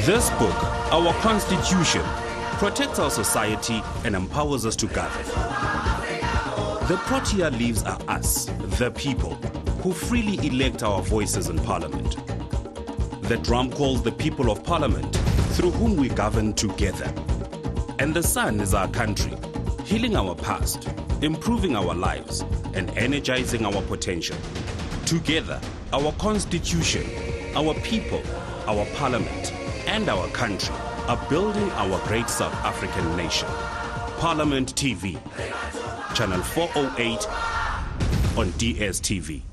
This book, our Constitution, protects our society and empowers us to govern. The Protea leaves are us, the people, who freely elect our voices in Parliament. The drum calls the people of Parliament, through whom we govern together. And the sun is our country, healing our past, improving our lives, and energizing our potential. Together, our Constitution, our people, our Parliament, and our country are building our great South African nation. Parliament TV, Channel 408 on DSTV.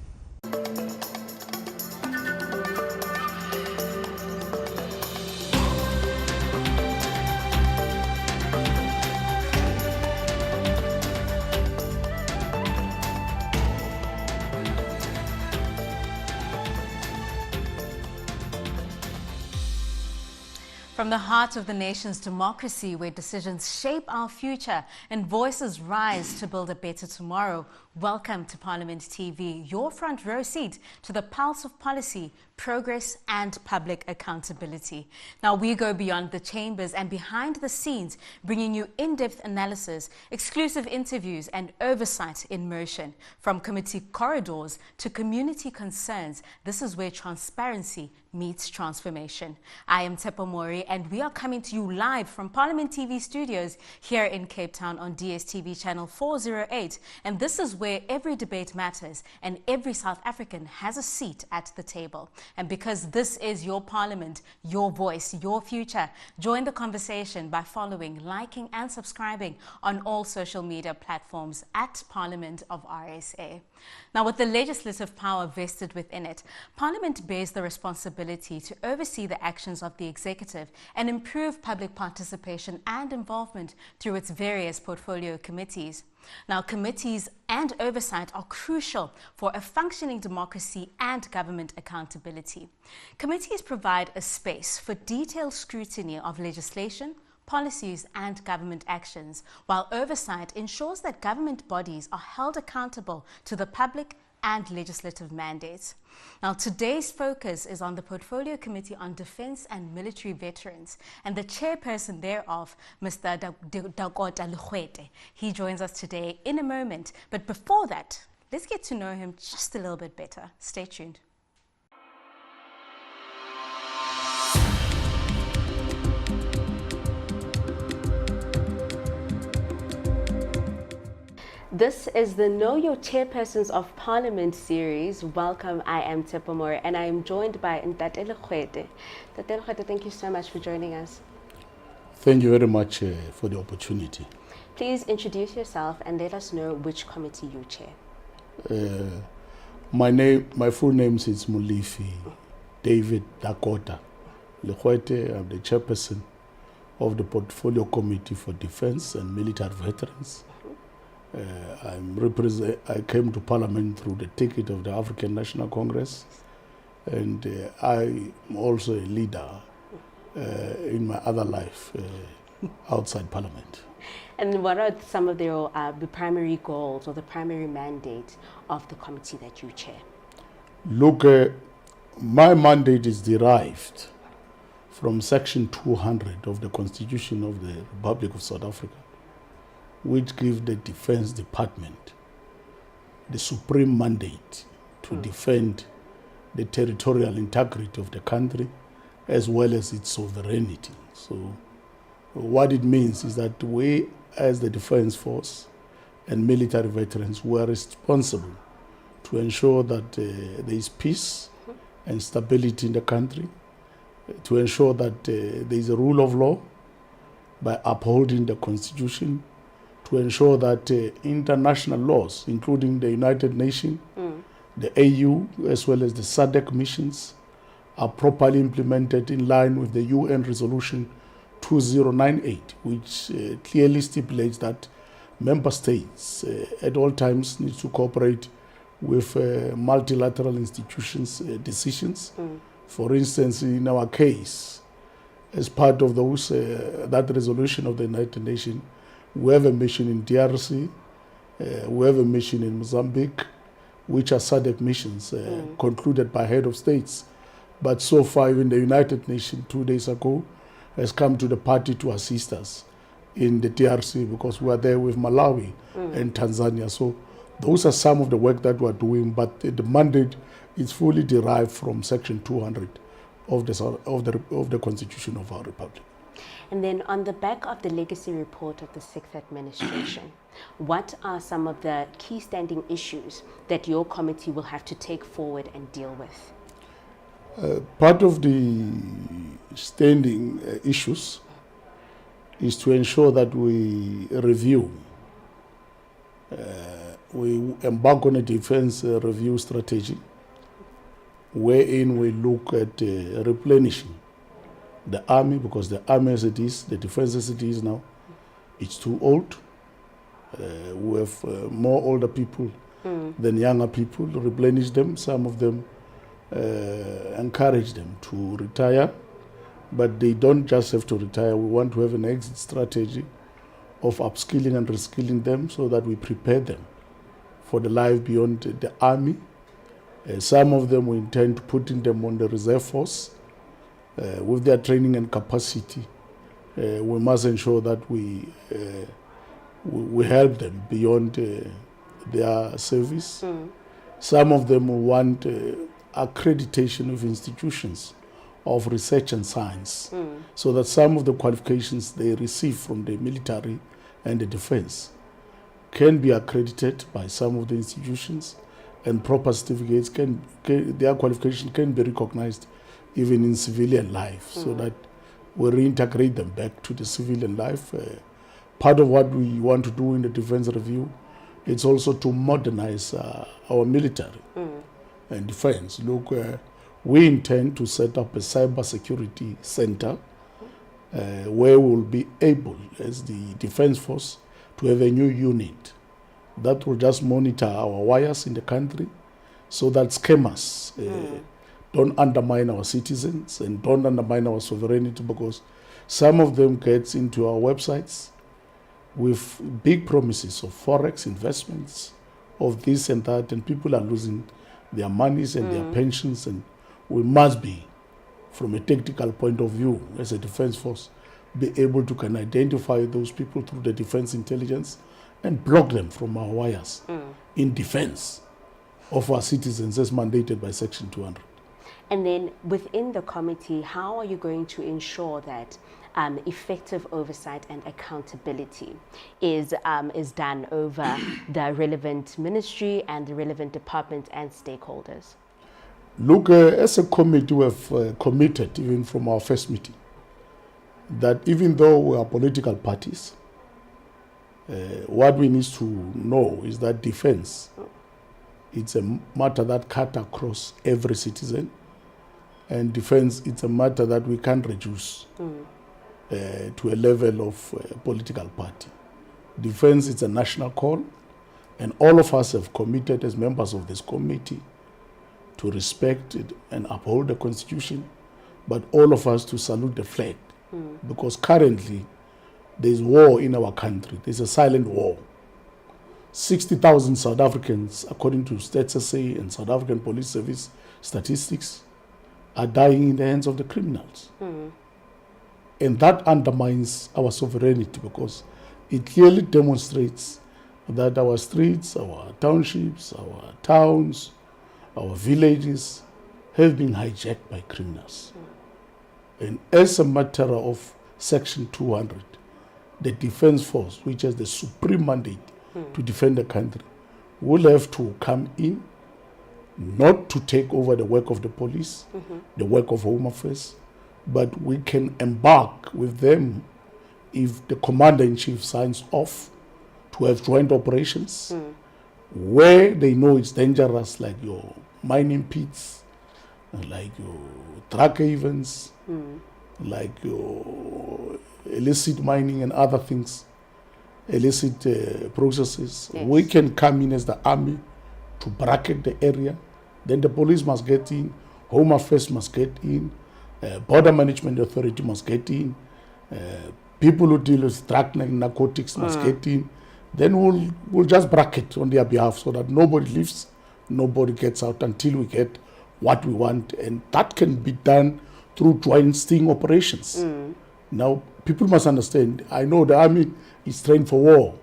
From the heart of the nation's democracy, where decisions shape our future and voices rise to build a better tomorrow, welcome to Parliament TV, your front row seat to the pulse of policy, progress and public accountability. Now we go beyond the chambers and behind the scenes, bringing you in-depth analysis, exclusive interviews and oversight in motion. From committee corridors to community concerns, this is where transparency meets transformation. I am Tepo Mori and we are coming to you live from Parliament TV studios here in Cape Town on DSTV channel 408. And this is where every debate matters and every South African has a seat at the table. And because this is your Parliament, your voice, your future, join the conversation by following, liking and subscribing on all social media platforms at Parliament of RSA. Now, with the legislative power vested within it, Parliament bears the responsibility to oversee the actions of the executive and improve public participation and involvement through its various portfolio committees. Now, committees and oversight are crucial for a functioning democracy and government accountability. Committees provide a space for detailed scrutiny of legislation, policies and government actions, while oversight ensures that government bodies are held accountable to the public and legislative mandates. Now, today's focus is on the Portfolio Committee on Defence and Military Veterans and the chairperson thereof, Mr. Dakota Legoete. He joins us today in a moment, but before that, let's get to know him just a little bit better. Stay tuned. This is the Know Your Chairpersons of Parliament series. Welcome, I am Tepo Mori and I am joined by Dakota Legoete. Dakota Legoete, thank you so much for joining us. Thank you very much for the opportunity. Please introduce yourself and let us know which committee you chair. My full name is Mulifi David Dakota Legoete. I'm the chairperson of the Portfolio Committee for Defence and Military Veterans. I came to Parliament through the ticket of the African National Congress, and I'm also a leader in my other life outside Parliament. And what are some of the primary goals or the primary mandate of the committee that you chair? Look, my mandate is derived from Section 200 of the Constitution of the Republic of South Africa, which gives the Defense Department the supreme mandate to defend the territorial integrity of the country as well as its sovereignty. So what it means is that we, as the Defense Force and military veterans, were responsible to ensure that there is peace and stability in the country, to ensure that there is a rule of law by upholding the Constitution, to ensure that international laws, including the United Nations, the AU, as well as the SADC missions, are properly implemented in line with the UN Resolution 2098, which clearly stipulates that member states at all times need to cooperate with multilateral institutions' decisions. For instance, in our case, as part of those that resolution of the United Nations, we have a mission in DRC, we have a mission in Mozambique, which are SADC missions concluded by head of states But so far, even the United Nations 2 days ago has come to the party to assist us in the TRC, because we are there with Malawi and Tanzania. So those are some of the work that we are doing, but the mandate is fully derived from Section 200 of the Constitution of our Republic. And then on the back of the legacy report of the 6th administration, what are some of the key standing issues that your committee will have to take forward and deal with? Part of the standing issues is to ensure that we review, we embark on a defense review strategy wherein we look at replenishing the army, because the army as it is, the defense as it is now, it's too old. We have more older people than younger people. Replenish them. Some of them encourage them to retire, but they don't just have to retire. We want to have an exit strategy of upskilling and reskilling them so that we prepare them for the life beyond the army. Some of them we intend to putting them on the reserve force with their training and capacity. We must ensure that we help them beyond their service. Some of them want accreditation of institutions of research and science, so that some of the qualifications they receive from the military and the defense can be accredited by some of the institutions, and proper certificates their qualification can be recognized even in civilian life, so that we reintegrate them back to the civilian life. Part of what we want to do in the defense review is also to modernize our military and defense. Look, we intend to set up a cyber security center where we will be able, as the defense force, to have a new unit that will just monitor our wires in the country, so that scammers don't undermine our citizens and don't undermine our sovereignty, because some of them get into our websites with big promises of forex investments, of this and that, and people are losing their monies and their pensions. And we must be, from a tactical point of view, as a defense force, be able to can identify those people through the defense intelligence and block them from our wires in defense of our citizens as mandated by Section 200. And then within the committee, how are you going to ensure that effective oversight and accountability is done over the relevant ministry and the relevant departments and stakeholders? Look, as a committee, we have committed, even from our first meeting, that even though we are political parties, what we need to know is that defense, it's a matter that cuts across every citizen, and defense, it's a matter that we can't reduce to a level of political party. Defense is a national call, and all of us have committed as members of this committee to respect it and uphold the Constitution, but all of us to salute the flag, because currently there's war in our country. There's a silent war. 60,000 South Africans, according to Stats SA and South African Police Service statistics, are dying in the hands of the criminals. And that undermines our sovereignty, because it clearly demonstrates that our streets, our townships, our towns, our villages have been hijacked by criminals. And as a matter of Section 200, the Defense Force, which has the supreme mandate to defend the country, will have to come in, not to take over the work of the police, the work of Home Affairs, but we can embark with them if the Commander-in-Chief signs off to have joint operations where they know it's dangerous, like your mining pits, like your drug havens, like your illicit mining and other things, illicit processes. Yes. We can come in as the army to bracket the area. Then the police must get in, Home Affairs must get in, Border Management Authority must get in, people who deal with drug and narcotics must get in. Then we'll just bracket on their behalf so that nobody leaves, nobody gets out until we get what we want, and that can be done through joint sting operations. Now, people must understand, I know the army is trained for war,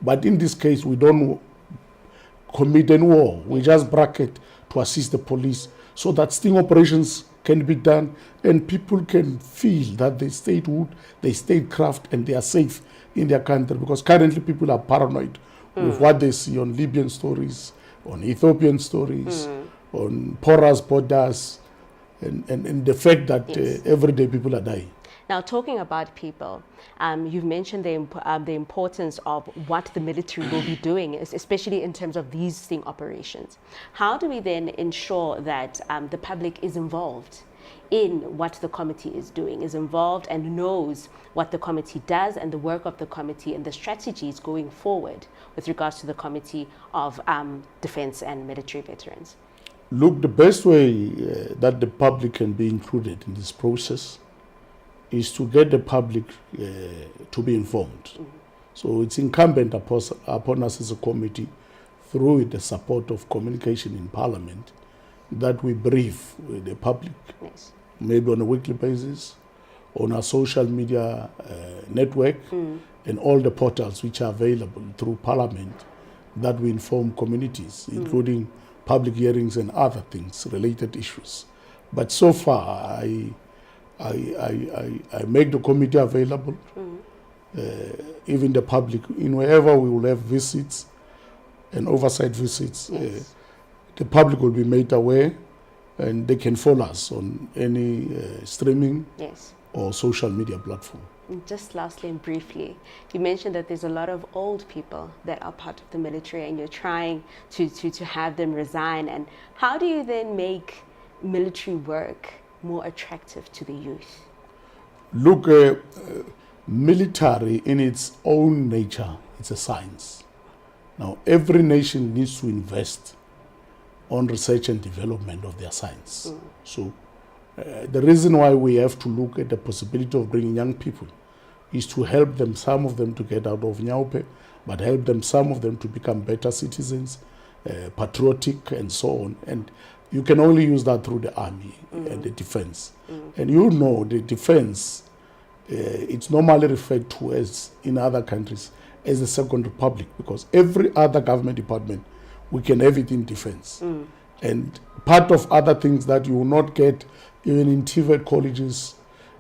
but in this case, we don't commit any war. We just bracket to assist the police so that sting operations can be done and people can feel that they statehood, they statecraft, and they are safe in their country, because currently people are paranoid with what they see on Libyan stories, on Ethiopian stories, on porous borders, and the fact that every day people are dying. Now, talking about people, you've mentioned the importance of what the military will be doing, especially in terms of these sting operations. How do we then ensure that the public is involved in what the committee is doing, is involved and knows what the committee does and the work of the committee and the strategies going forward with regards to the Committee of Defense and Military Veterans? Look, the best way that the public can be included in this process is to get the public to be informed. So it's incumbent upon us as a committee, through the support of communication in Parliament, that we brief the public, maybe on a weekly basis, on our social media network, and all the portals which are available through Parliament, that we inform communities, including public hearings and other things, related issues. But so far, I make the committee available, even the public, in wherever we will have visits and oversight visits, the public will be made aware, and they can follow us on any streaming or social media platform. And just lastly and briefly, you mentioned that there's a lot of old people that are part of the military, and you're trying to have them resign. And how do you then make military work more attractive to the youth? Look, military in its own nature, it's a science. Now, every nation needs to invest on research and development of their science. So the reason why we have to look at the possibility of bringing young people is to help them, some of them to get out of Nyaupe, but help them, some of them to become better citizens, patriotic and so on. And you can only use that through the army and the defense. And you know, the defense, it's normally referred to as, in other countries, as the Second Republic, because every other government department, we can have it in defense. And part of other things that you will not get even in TVET colleges,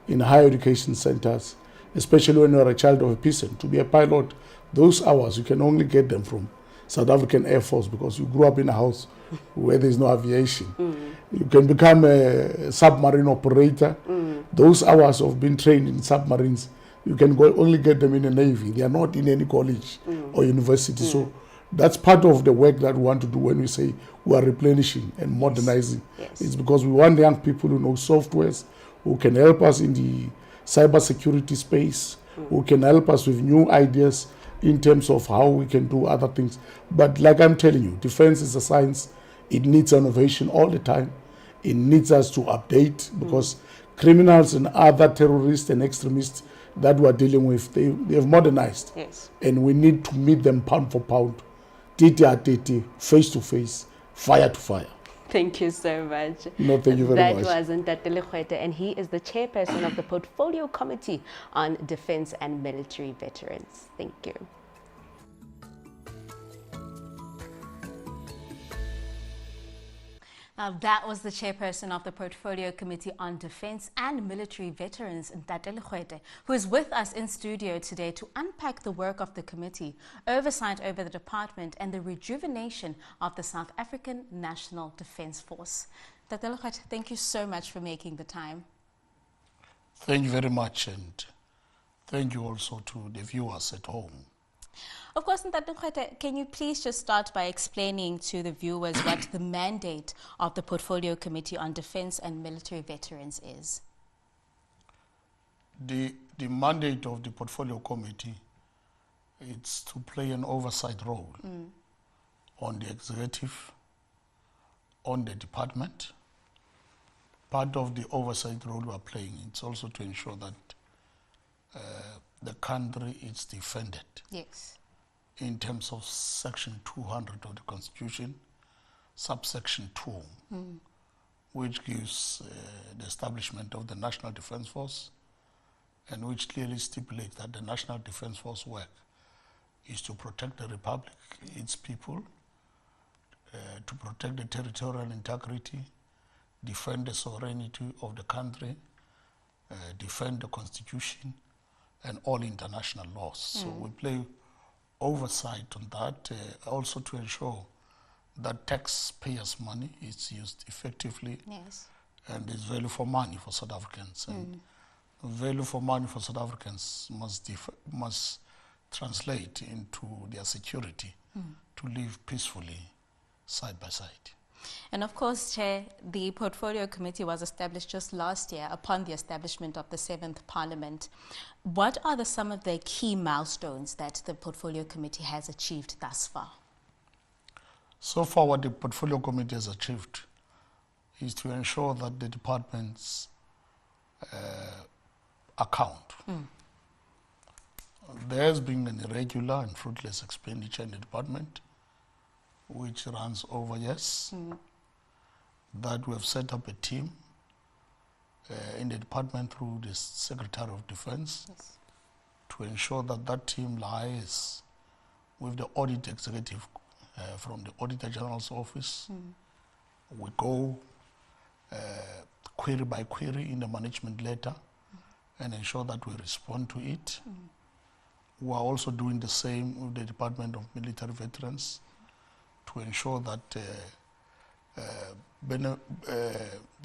in higher education centers, especially when you're a child of a peasant, to be a pilot, those hours, you can only get them from South African Air Force, because you grew up in a house where there's no aviation. You can become a submarine operator. Those hours of being trained in submarines, you can only get them in the Navy. They are not in any college or university. So that's part of the work that we want to do when we say we are replenishing and modernizing. It's because we want young people who know softwares, who can help us in the cybersecurity space, who can help us with new ideas in terms of how we can do other things. But like I'm telling you, defense is a science. It needs innovation all the time. It needs us to update, because criminals and other terrorists and extremists that we are dealing with, they have modernized. And we need to meet them pound for pound, tete a tete, face to face, fire to fire. Thank you so much. No, thank you very much. That was Dakota Legoete, and he is the chairperson of the Portfolio Committee on Defense and Military Veterans. Thank you. Now, that was the chairperson of the Portfolio Committee on Defense and Military Veterans, Dakota Legoete, who is with us in studio today to unpack the work of the committee, oversight over the department, and the rejuvenation of the South African National Defence Force. Dakota Legoete, thank you so much for making the time. Thank you very much, and thank you also to the viewers at home. Of course, Dakota, can you please just start by explaining to the viewers what the mandate of the Portfolio Committee on Defence and Military Veterans is? The mandate of the Portfolio Committee is to play an oversight role on the executive, on the department. Part of the oversight role we are playing, it's also to ensure that the country is defended. In terms of Section 200 of the Constitution, subsection 2, which gives the establishment of the National Defence Force, and which clearly stipulates that the National Defence Force work is to protect the Republic, its people, to protect the territorial integrity, defend the sovereignty of the country, defend the Constitution and all international laws. So we play oversight on that, also to ensure that taxpayers' money is used effectively, and is value for money for South Africans. And value for money for South Africans must translate into their security to live peacefully side by side. And of course, Chair, the Portfolio Committee was established just last year upon the establishment of the 7th Parliament. What are some of the key milestones that the Portfolio Committee has achieved thus far? So far, what the Portfolio Committee has achieved is to ensure that the department's account. There has been an irregular and fruitless expenditure in the department, which runs over years, that we have set up a team in the department through the Secretary of Defense to ensure that that team lies with the audit executive from the Auditor General's office. We go query by query in the management letter and ensure that we respond to it. We are also doing the same with the Department of Military Veterans to ensure that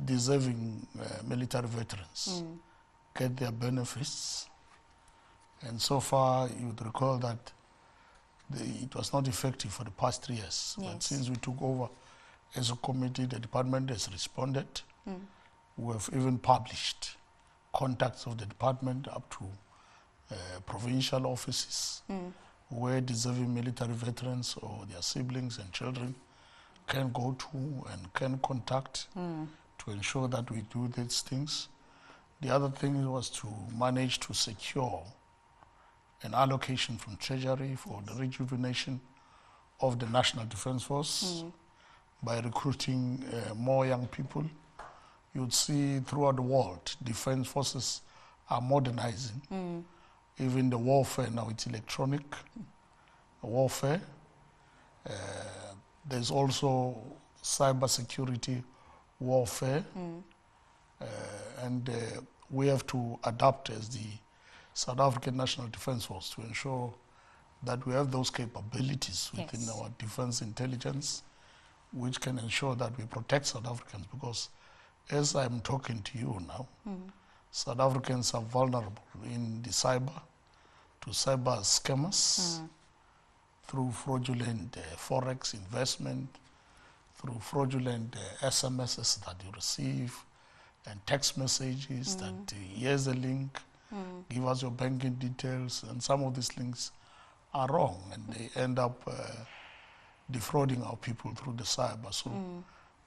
deserving military veterans get their benefits. And so far, you would recall that it was not effective for the past 3 years. But since we took over as a committee, the department has responded. We have even published contacts of the department up to provincial offices where deserving military veterans or their siblings and children can go to and can contact to ensure that we do these things. The other thing was to manage to secure an allocation from Treasury for the rejuvenation of the National Defence Force by recruiting more young people. You'd see throughout the world, defence forces are modernizing. Even the warfare now, it's electronic warfare. There's also cybersecurity warfare. And we have to adapt as the South African National Defence Force to ensure that we have those capabilities within our defence intelligence, which can ensure that we protect South Africans. Because as I'm talking to you now, South Africans are vulnerable in the cyber scammers, through fraudulent forex investment, through fraudulent SMSs that you receive, and text messages that here's a link, give us your banking details, and some of these links are wrong, and they end up defrauding our people through the cyber. So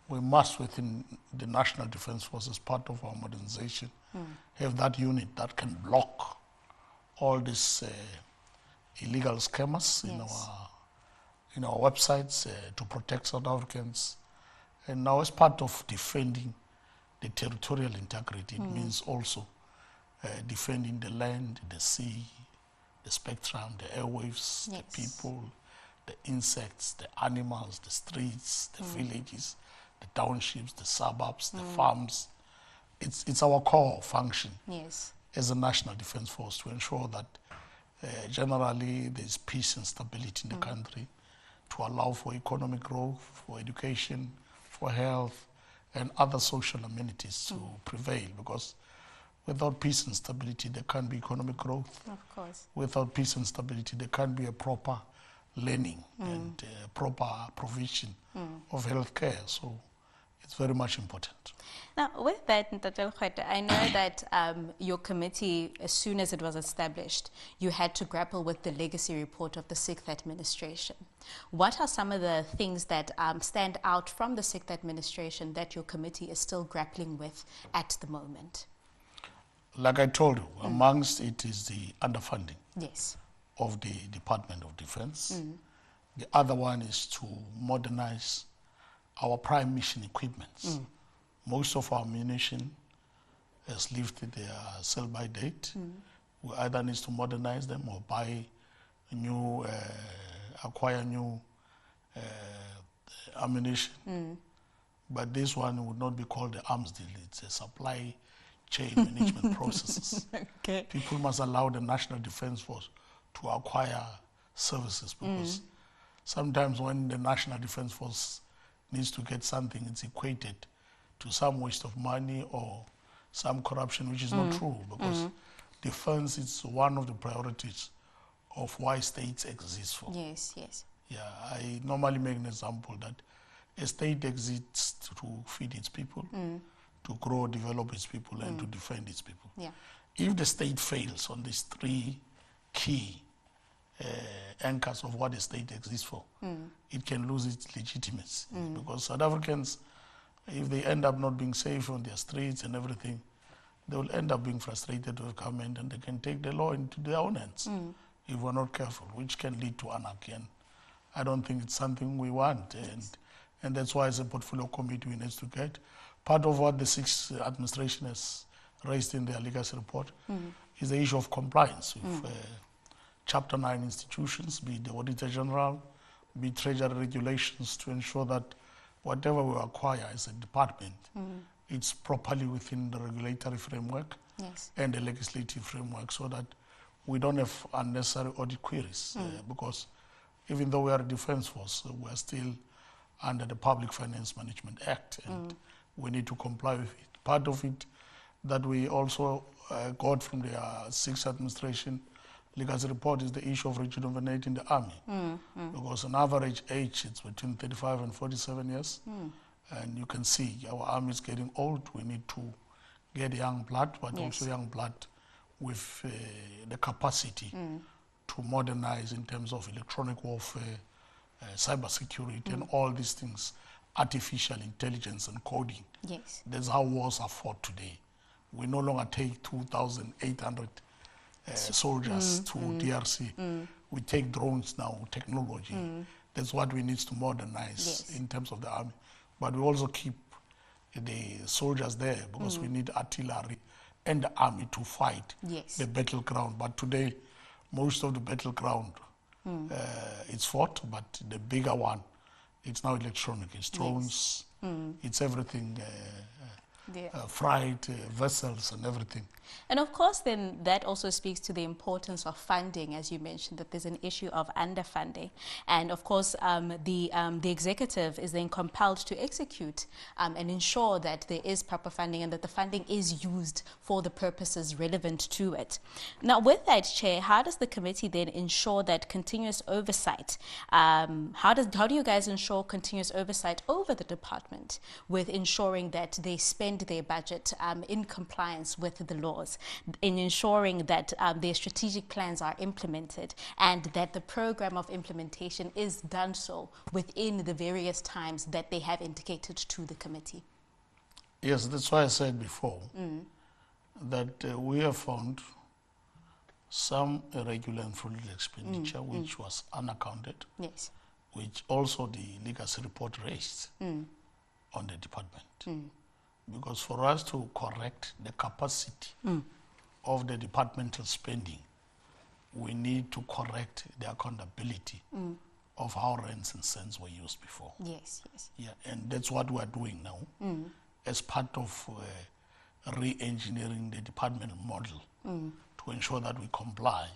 we must, within the National Defence Force, as part of our modernization, have that unit that can block all these illegal scammers in our websites to protect South Africans. And now, as part of defending the territorial integrity, it means also defending the land, the sea, the spectrum, the airwaves, the people, the insects, the animals, the streets, the villages, the townships, the suburbs, the farms. It's our core function as a National Defence Force to ensure that generally there's peace and stability in the country, to allow for economic growth, for education, for health, and other social amenities to prevail. Because without peace and stability, there can't be economic growth. Of course. Without peace and stability, there can't be a proper learning and proper provision of healthcare. So it's very much important. Now, with that, Dakota Legoete, I know that your committee, as soon as it was established, you had to grapple with the legacy report of the 6th administration. What are some of the things that stand out from the 6th administration that your committee is still grappling with at the moment? Like I told you, amongst it is the underfunding of the Department of Defense. The other one is to modernize our prime mission equipments, most of our ammunition has lived their sell-by date. We either need to modernize them or buy new, acquire new ammunition. But this one would not be called the arms deal. It's a supply chain management processes. Okay. People must allow the National Defence Force to acquire services, because sometimes when the National Defence Force needs to get something, it's equated to some waste of money or some corruption, which is not true, because defense is one of the priorities of why states exist for. Yes, yes. Yeah, I normally make an example that a state exists to feed its people, to grow, develop its people, and to defend its people. Yeah. If the state fails on these three key anchors of what a state exists for, it can lose its legitimacy. Because South Africans, if they end up not being safe on their streets and everything, they will end up being frustrated with government, and they can take the law into their own hands if we're not careful, which can lead to anarchy. And I don't think it's something we want. And that's why, as a portfolio committee, we need to get part of what the sixth administration has raised in their legacy report is the issue of compliance with Chapter 9 institutions, be it the Auditor General, be it Treasury regulations, to ensure that whatever we acquire as a department, it's properly within the regulatory framework and the legislative framework, so that we don't have unnecessary audit queries. Because even though we are a defense force, we are still under the Public Finance Management Act, and we need to comply with it. Part of it that we also got from the sixth administration legacy report is the issue of rejuvenating the army, because on average age it's between 35 and 47 years, and you can see our army is getting old. We need to get young blood, but also young blood with the capacity to modernize in terms of electronic warfare, cybersecurity, and all these things, artificial intelligence and coding. Yes. That's how wars are fought today. We no longer take 2,800 soldiers to DRC. We take drones now, technology. That's what we need to modernize in terms of the army. But we also keep the soldiers there, because we need artillery and the army to fight the battleground. But today, most of the battleground it's fought, but the bigger one, it's now electronic. It's drones, it's everything, freight, vessels and everything. And of course, then that also speaks to the importance of funding, as you mentioned, that there's an issue of underfunding. And of course, the executive is then compelled to execute and ensure that there is proper funding and that the funding is used for the purposes relevant to it. Now, with that, Chair, how does the committee then ensure that continuous oversight? How do you guys ensure continuous oversight over the department with ensuring that they spend their budget in compliance with the laws, in ensuring that their strategic plans are implemented and that the program of implementation is done so within the various times that they have indicated to the committee? Yes, that's why I said before that we have found some irregular and fraudulent expenditure which was unaccounted, which also the legacy report raised on the department. Because for us to correct the capacity of the departmental spending, we need to correct the accountability of how rents and cents were used before. Yes, yes. Yeah, and that's what we're doing now as part of re-engineering the departmental model to ensure that we comply.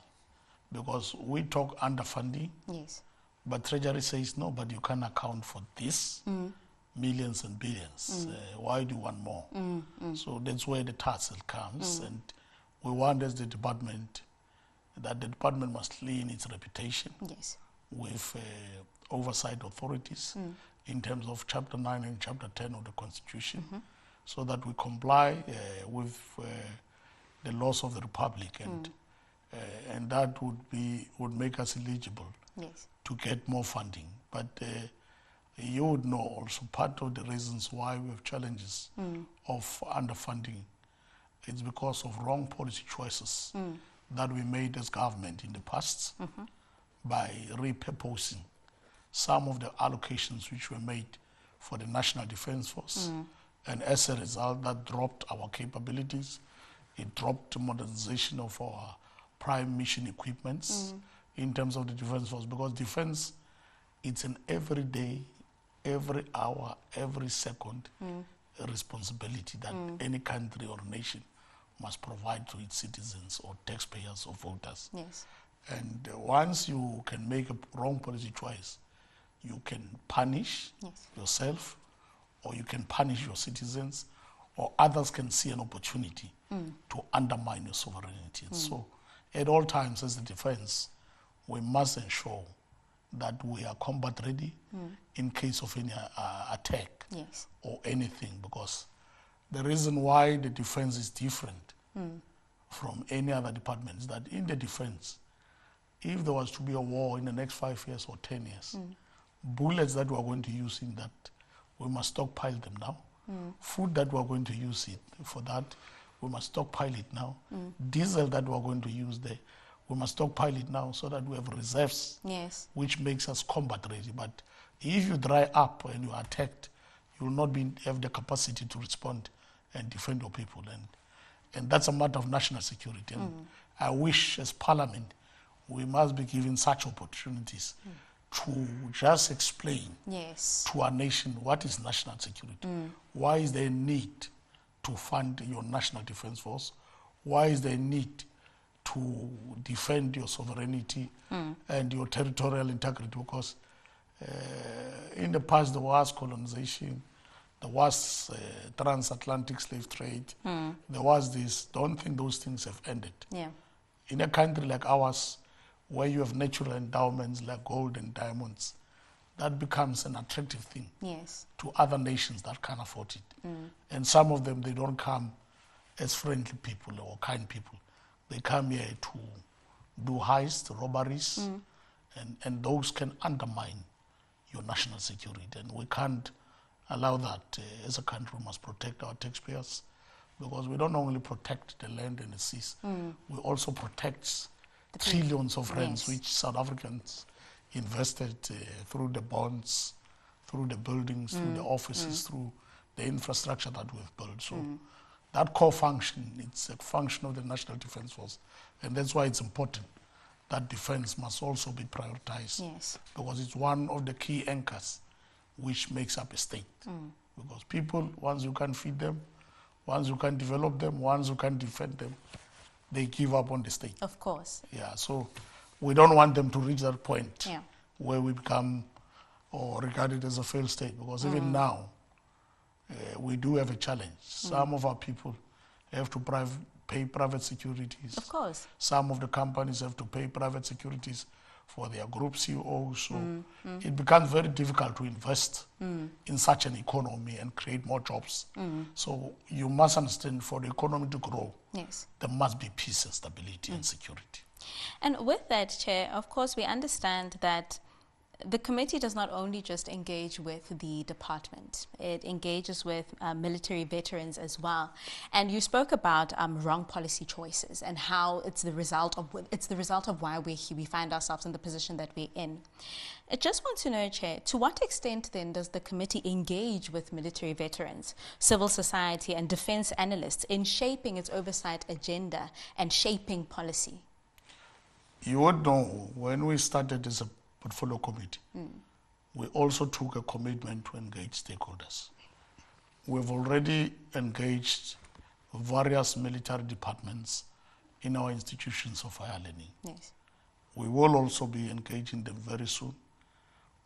Because we talk underfunding, but Treasury says, no, but you can't account for this. Millions and billions. Why do you want more? So that's where the tussle comes, and we want as the department that the department must clean its reputation with oversight authorities in terms of Chapter 9 and Chapter 10 of the Constitution, so that we comply with the laws of the Republic, and that would make us eligible to get more funding. But you would know also part of the reasons why we have challenges of underfunding. It's because of wrong policy choices that we made as government in the past by repurposing some of the allocations which were made for the National Defence Force And as a result, that dropped our capabilities. It dropped modernization of our prime mission equipments in terms of the defense force, because defense, it's an everyday, every hour, every second responsibility that any country or nation must provide to its citizens or taxpayers or voters. Yes. And once you can make a wrong policy choice, you can punish yourself, or you can punish your citizens, or others can see an opportunity to undermine your sovereignty. So at all times as a defense, we must ensure that we are combat ready in case of any attack or anything, because the reason why the defense is different from any other department is that in the defense, if there was to be a war in the next 5 years or 10 years, bullets that we are going to use in that, we must stockpile them now. Food that we are going to use it for that, we must stockpile it now. Diesel that we are going to use there, we must stockpile it now so that we have reserves, which makes us combat ready. But if you dry up and you are attacked, you will not have the capacity to respond and defend your people. And that's a matter of national security. And I wish as Parliament, we must be given such opportunities to just explain to our nation what is national security. Why is there a need to fund your national defense force? Why is there a need to defend your sovereignty and your territorial integrity? Because in the past there was colonization, there was transatlantic slave trade, there was this. Don't think those things have ended. In a country like ours, where you have natural endowments like gold and diamonds, that becomes an attractive thing to other nations that can't afford it. And some of them, they don't come as friendly people or kind people. They come here to do heists, robberies, and those can undermine your national security. And we can't allow that. As a country, we must protect our taxpayers, because we don't only protect the land and the seas, we also protect trillions of rands which South Africans invested through the bonds, through the buildings, through the offices, through the infrastructure that we've built. So that core function, it's a function of the National Defense Force. And that's why it's important that defense must also be prioritized, because it's one of the key anchors which makes up a state. Because people, once you can feed them, once you can develop them, once you can defend them, they give up on the state. Of course. Yeah, so we don't want them to reach that point where we become or regarded as a failed state, because even now we do have a challenge. Some of our people have to pay private securities. Of course. Some of the companies have to pay private securities for their group CEOs. So it becomes very difficult to invest in such an economy and create more jobs. So you must understand, for the economy to grow, there must be peace and stability and security. And with that, Chair, of course, we understand that the committee does not only just engage with the department, it engages with military veterans as well. And you spoke about wrong policy choices and how it's the result of why we find ourselves in the position that we're in. I just want to know, Chair, to what extent then does the committee engage with military veterans, civil society and defense analysts in shaping its oversight agenda and shaping policy? You would know, when we started as a portfolio committee, we also took a commitment to engage stakeholders. We've already engaged various military departments in our institutions of higher learning. We will also be engaging them very soon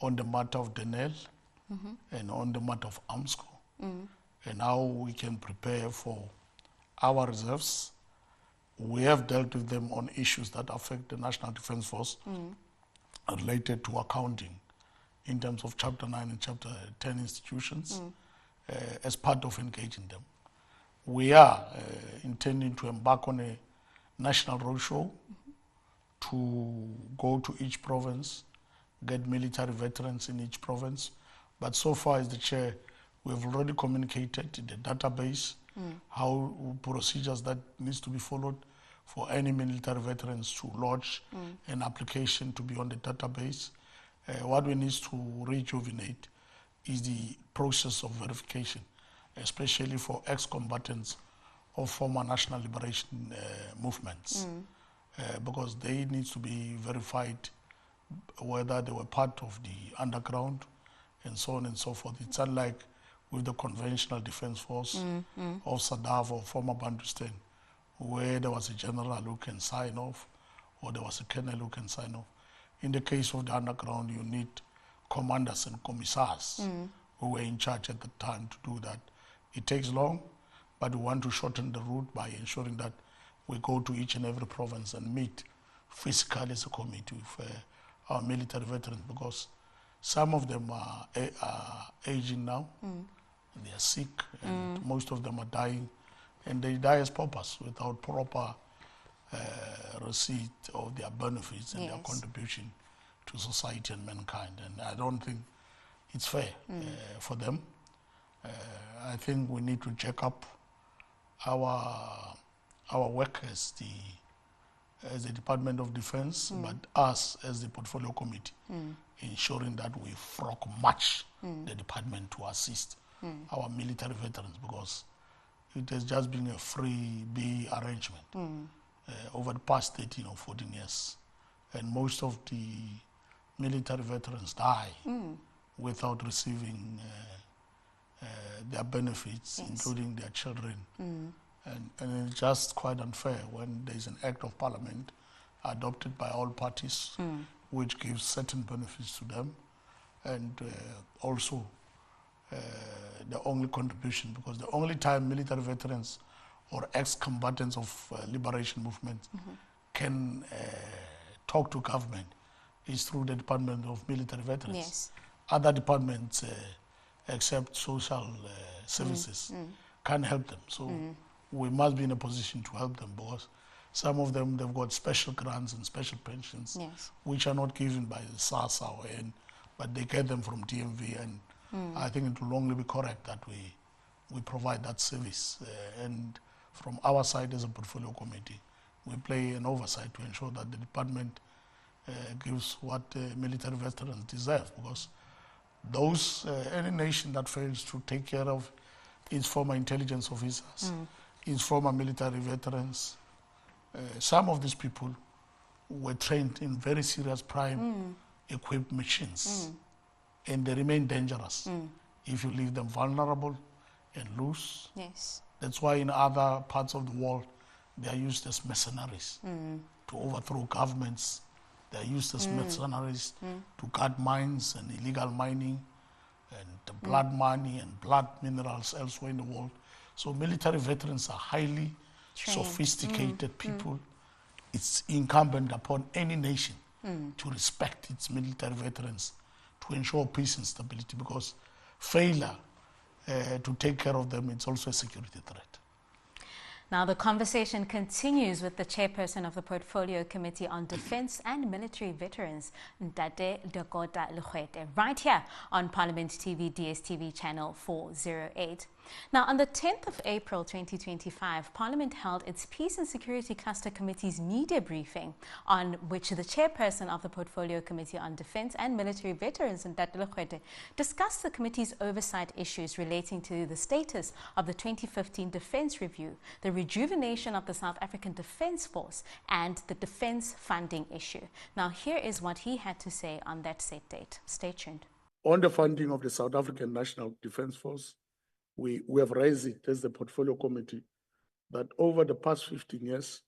on the matter of Denel and on the matter of AMSCO, and how we can prepare for our reserves. We have dealt with them on issues that affect the National Defense Force related to accounting in terms of Chapter 9 and Chapter 10 institutions as part of engaging them. We are intending to embark on a national roadshow to go to each province, get military veterans in each province. But so far, as the Chair, we have already communicated the database, how procedures that needs to be followed for any military veterans to lodge an application to be on the database. What we need to rejuvenate is the process of verification. especially for ex-combatants of former national liberation movements, because they need to be verified whether they were part of the underground and so on and so forth. It's unlike with the conventional defense force of SADF or former Bantustan, where there was a general who can sign off or there was a colonel who can sign off. In the case of the underground, you need commanders and commissars who were in charge at the time to do that. It takes long, but we want to shorten the route by ensuring that we go to each and every province and meet physically as a committee with our military veterans, because some of them are aging now, they are sick, and most of them are dying, and they die as paupers without proper receipt of their benefits and their contribution to society and mankind. And I don't think it's fair for them. I think we need to check up our work as the Department of Defense, but us as the Portfolio Committee, ensuring that we frog match the department to assist our military veterans, because it has just been a free arrangement over the past 13 or 14 years. And most of the military veterans die without receiving their benefits, including their children. And it's just quite unfair when there's an act of parliament adopted by all parties which gives certain benefits to them, and also the only contribution, because the only time military veterans or ex-combatants of liberation movements can talk to government is through the Department of Military Veterans. Yes. Other departments, except social services, can't help them. So we must be in a position to help them, because some of them, they've got special grants and special pensions, which are not given by the SASA or but they get them from DMV, and I think it will only be correct that we provide that service. And from our side as a portfolio committee, we play an oversight to ensure that the department gives what military veterans deserve, because those, any nation that fails to take care of its former intelligence officers, its former military veterans, some of these people were trained in very serious prime equipped machines, and they remain dangerous if you leave them vulnerable and loose. Yes. That's why in other parts of the world, they are used as mercenaries to overthrow governments. They are used as mercenaries to guard mines and illegal mining and blood money and blood minerals elsewhere in the world. So military veterans are highly sophisticated people. It's incumbent upon any nation to respect its military veterans to ensure peace and stability, because failure to take care of them, it's also a security threat. Now, the conversation continues with the chairperson of the Portfolio Committee on Defense and Military Veterans, Dakota Legoete, right here on Parliament TV, DSTV channel 408. Now, on the 10th of April 2025, Parliament held its Peace and Security Cluster Committee's media briefing, on which the chairperson of the Portfolio Committee on Defense and Military Veterans, Dakota Legoete, discussed the committee's oversight issues relating to the status of the 2015 Defense Review, the rejuvenation of the South African Defense Force, and the defense funding issue. Now, here is what he had to say on that set date. Stay tuned. On the funding of the South African National Defense Force, we have raised it as the Portfolio Committee that over the past 15 years,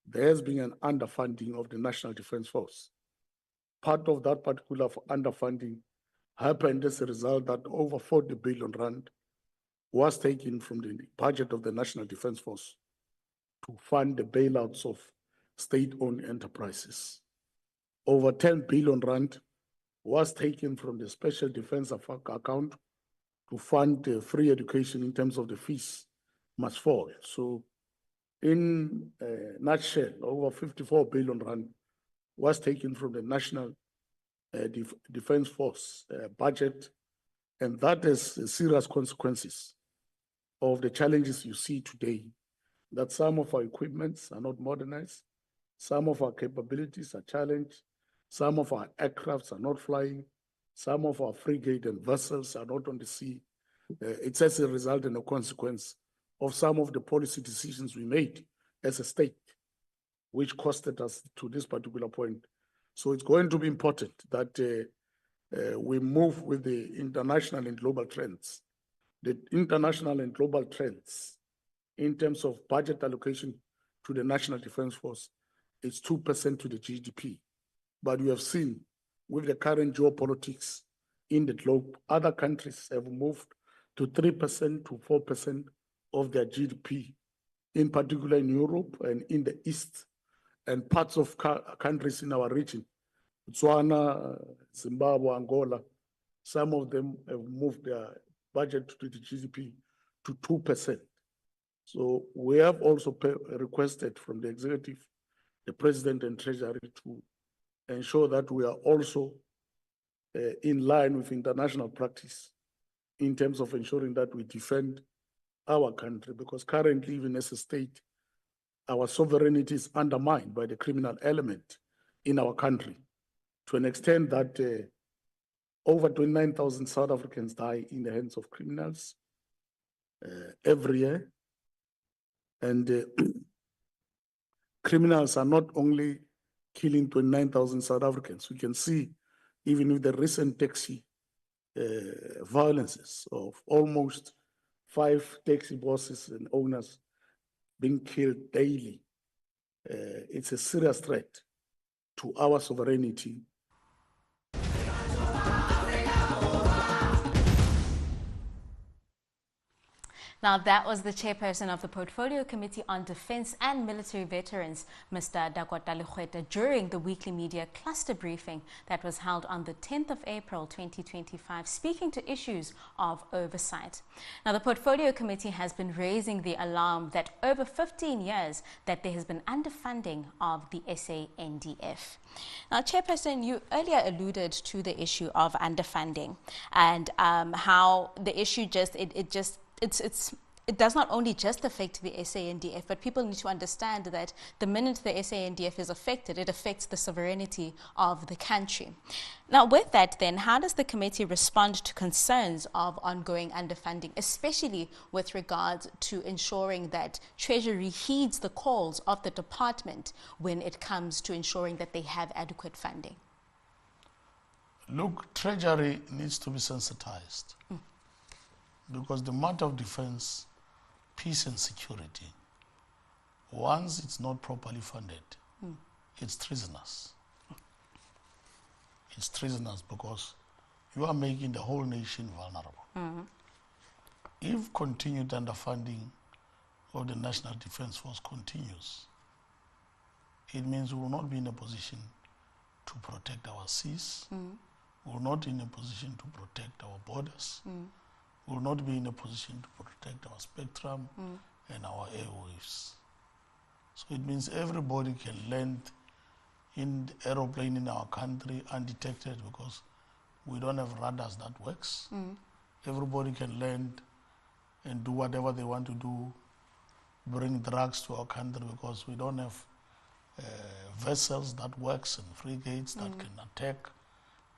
there has been an underfunding of the National Defense Force. Part of that particular underfunding happened as a result that over 40 billion rand was taken from the budget of the National Defense Force to fund the bailouts of state-owned enterprises. Over 10 billion rand was taken from the Special Defense account to fund free education in terms of the fees must fall. So in a nutshell, over 54 billion rand was taken from the National Defense Force budget, and that has serious consequences of the challenges you see today, that some of our equipments are not modernized, some of our capabilities are challenged, some of our aircrafts are not flying, some of our frigate and vessels are not on the sea. It's as a result and a consequence of some of the policy decisions we made as a state, which costed us to this particular point. So it's going to be important that we move with the international and global trends. The international and global trends in terms of budget allocation to the National Defense Force is 2% to the GDP. But we have seen with the current geopolitics in the globe, other countries have moved to 3% to 4% of their GDP, in particular in Europe and in the East, and parts of countries in our region, Botswana, Zimbabwe, Angola. Some of them have moved their budget to the GDP to 2%. So we have also requested from the executive, the president and treasury to ensure that we are also in line with international practice in terms of ensuring that we defend our country, because currently, even as a state, our sovereignty is undermined by the criminal element in our country to an extent that over 29,000 South Africans die in the hands of criminals every year. And criminals are not only killing 29,000 South Africans. We can see even with the recent taxi violences of almost 5 taxi bosses and owners being killed daily. It's a serious threat to our sovereignty. Now, that was the chairperson of the Portfolio Committee on Defense and Military Veterans, Mr. Dakota Legoete, during the weekly media cluster briefing that was held on the 10th of April 2025, speaking to issues of oversight. Now, the Portfolio Committee has been raising the alarm that over 15 years that there has been underfunding of the SNDF. Now, Chairperson, you earlier alluded to the issue of underfunding and how the issue it does not only just affect the SANDF, but people need to understand that the minute the SANDF is affected, it affects the sovereignty of the country. Now, with that then, how does the committee respond to concerns of ongoing underfunding, especially with regard to ensuring that Treasury heeds the calls of the department when it comes to ensuring that they have adequate funding? Look, Treasury needs to be sensitized. Because the matter of defense, peace and security, once it's not properly funded, it's treasonous. It's treasonous because you are making the whole nation vulnerable. If continued underfunding of the National Defense Force continues, it means we will not be in a position to protect our seas, we will not be in a position to protect our borders, will not be in a position to protect our spectrum and our airwaves. So it means everybody can land in the aeroplane in our country undetected because we don't have radars that works. Everybody can land and do whatever they want to do, bring drugs to our country because we don't have vessels that works and frigates that can attack,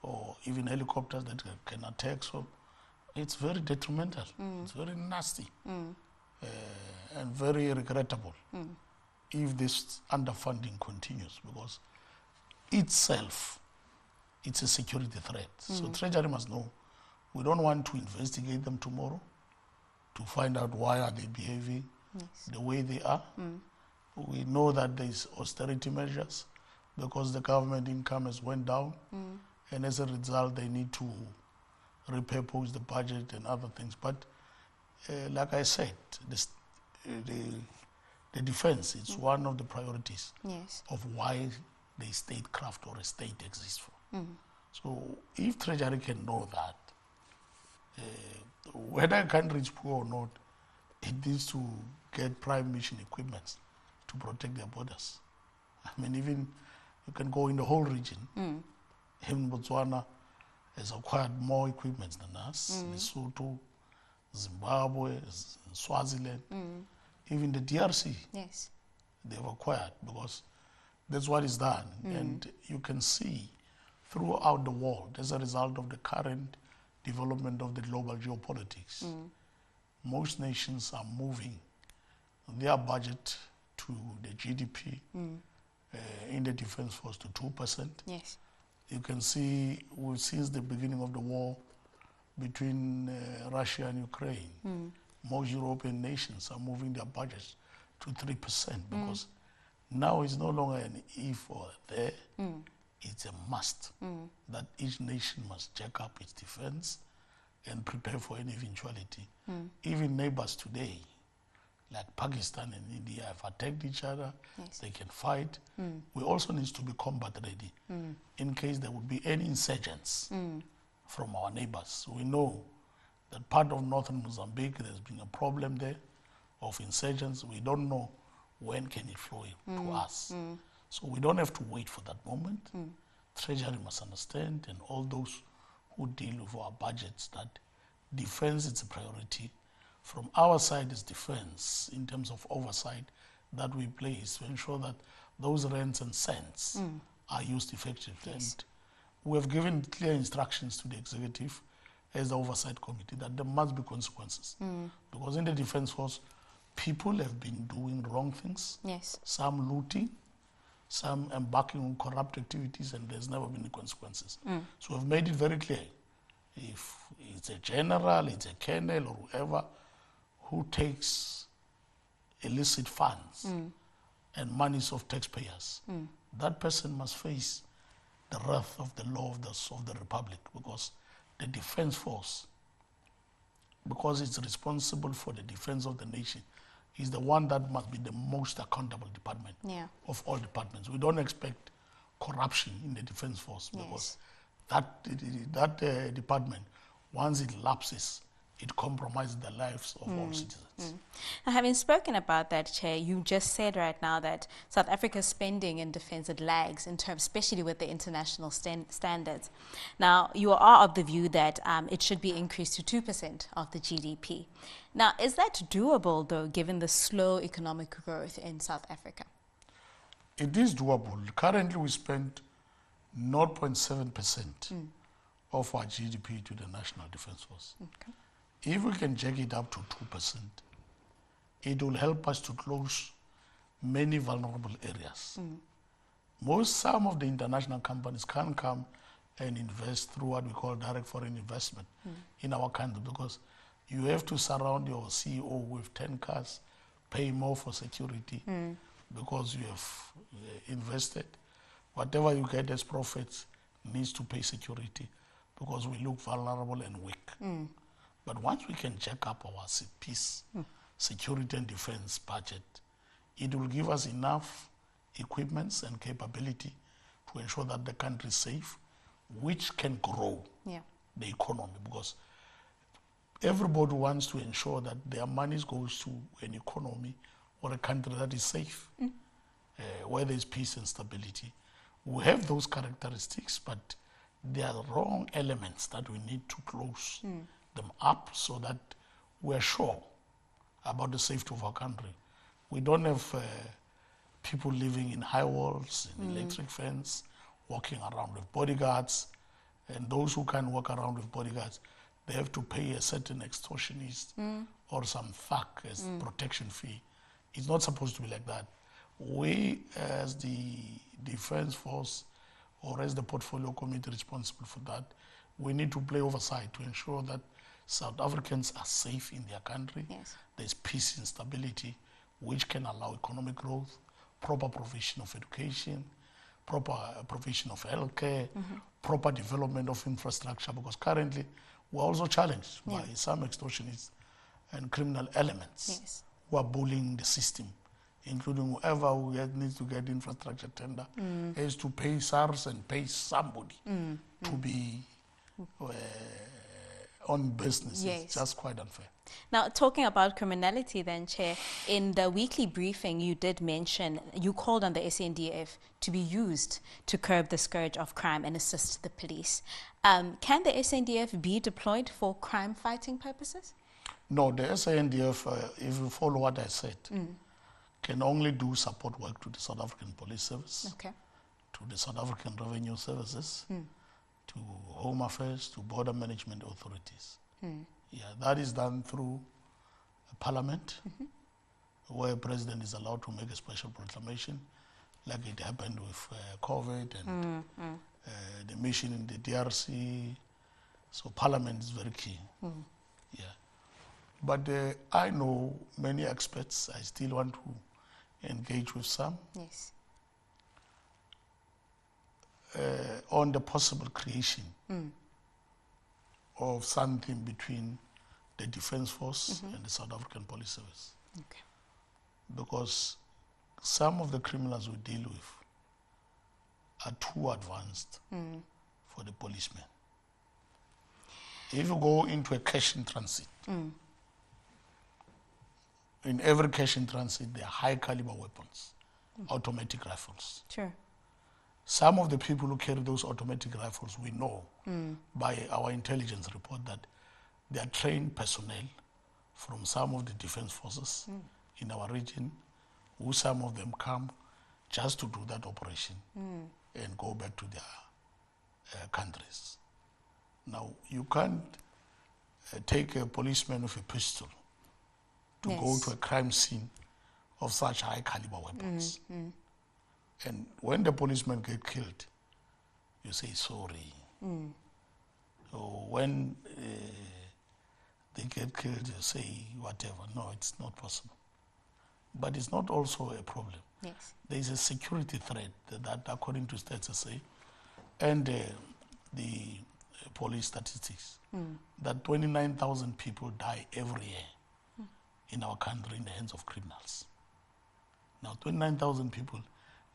or even helicopters that can attack. So it's very detrimental, it's very nasty, and very regrettable if this underfunding continues, because itself, it's a security threat. So Treasury must know, we don't want to investigate them tomorrow to find out why are they behaving the way they are. We know that there's austerity measures because the government income has went down, and as a result, they need to repurpose the budget and other things. But like I said, the defense is one of the priorities of why the statecraft or a state exists for. So if Treasury can know that, whether a country is poor or not, it needs to get prime mission equipment to protect their borders. I mean, even you can go in the whole region. Even Botswana has acquired more equipment than us. Lesotho, Zimbabwe, Swaziland, even the DRC, they've acquired because that's what is done. And you can see throughout the world, as a result of the current development of the global geopolitics. Most nations are moving their budget to the GDP in the defense force to 2%. Yes. You can see since the beginning of the war between Russia and Ukraine, most European nations are moving their budgets to 3% because now it's no longer an if or there, it's a must that each nation must jack up its defense and prepare for any eventuality. Even neighbors today, like Pakistan and India, have attacked each other. Yes. They can fight. We also need to be combat ready in case there would be any insurgents from our neighbors. We know that part of northern Mozambique, there's been a problem there of insurgents. We don't know when can it flow to us. So we don't have to wait for that moment. Treasury must understand, and all those who deal with our budgets, that defense is a priority. From our side is defense in terms of oversight that we place to ensure that those rents and cents are used effectively. Yes. And we have given clear instructions to the executive as the oversight committee that there must be consequences. Because in the defense force, people have been doing wrong things, Yes. some looting, some embarking on corrupt activities, and there's never been any consequences. So we've made it very clear. If it's a general, it's a colonel, or whoever who takes illicit funds and monies of taxpayers, that person must face the wrath of the law of the Republic, because the defense force, because it's responsible for the defense of the nation, is the one that must be the most accountable department of all departments. We don't expect corruption in the defense force because that department, once it lapses, it compromises the lives of all citizens. Now, having spoken about that, Chair, you just said right now that South Africa's spending in defense, it lags in terms, especially with the international standards. Now, you are of the view that it should be increased to 2% of the GDP. Now, is that doable, though, given the slow economic growth in South Africa? It is doable. Currently, we spend 0.7% of our GDP to the National Defense Force. Okay. If we can jack it up to 2%, it will help us to close many vulnerable areas. Some of the international companies can come and invest through what we call direct foreign investment in our country, because you have to surround your CEO with 10 cars, pay more for security because you have invested. Whatever you get as profits needs to pay security because we look vulnerable and weak. But once we can jack up our peace, security and defense budget, it will give us enough equipments and capability to ensure that the country is safe, which can grow the economy, because everybody wants to ensure that their money goes to an economy or a country that is safe, where there is peace and stability. We have those characteristics, but there are wrong elements that we need to close them up so that we're sure about the safety of our country. We don't have people living in high walls, in electric fence, walking around with bodyguards, and those who can walk around with bodyguards, they have to pay a certain extortionist or some thug as protection fee. It's not supposed to be like that. We, as the defense force or as the portfolio committee responsible for that, we need to play oversight to ensure that South Africans are safe in their country. Yes. There's peace and stability, which can allow economic growth, proper provision of education, proper provision of healthcare, proper development of infrastructure, because currently we're also challenged by some extortionists and criminal elements who are bullying the system, including whoever needs to get infrastructure tender has to pay SARS and pay somebody to be on business. It's just quite unfair. Now, talking about criminality then, Chair, in the weekly briefing you did mention, you called on the SNDF to be used to curb the scourge of crime and assist the police. Can the SNDF be deployed for crime-fighting purposes? No, the SNDF, if you follow what I said, can only do support work to the South African Police Service, to the South African Revenue Services, to Home Affairs, to border management authorities. Yeah, that is done through Parliament, where President is allowed to make a special proclamation, like it happened with COVID and the mission in the DRC. So Parliament is very key. Yeah. But I know many experts. I still want to engage with some. Yes. On the possible creation of something between the Defence Force and the South African Police Service. Okay. Because some of the criminals we deal with are too advanced for the policemen. If you go into a cash in transit, in every cash in transit, there are high caliber weapons, automatic rifles. Sure. Some of the people who carry those automatic rifles, we know by our intelligence report that they are trained personnel from some of the defense forces in our region, who some of them come just to do that operation and go back to their countries. Now, you can't take a policeman with a pistol to go to a crime scene of such high caliber weapons. And when the policemen get killed, you say sorry. So when they get killed, you say whatever. No, it's not possible. But it's not also a problem. Yes. There is a security threat that according to stats say, and the police statistics, that 29,000 people die every year in our country in the hands of criminals. Now, 29,000 people,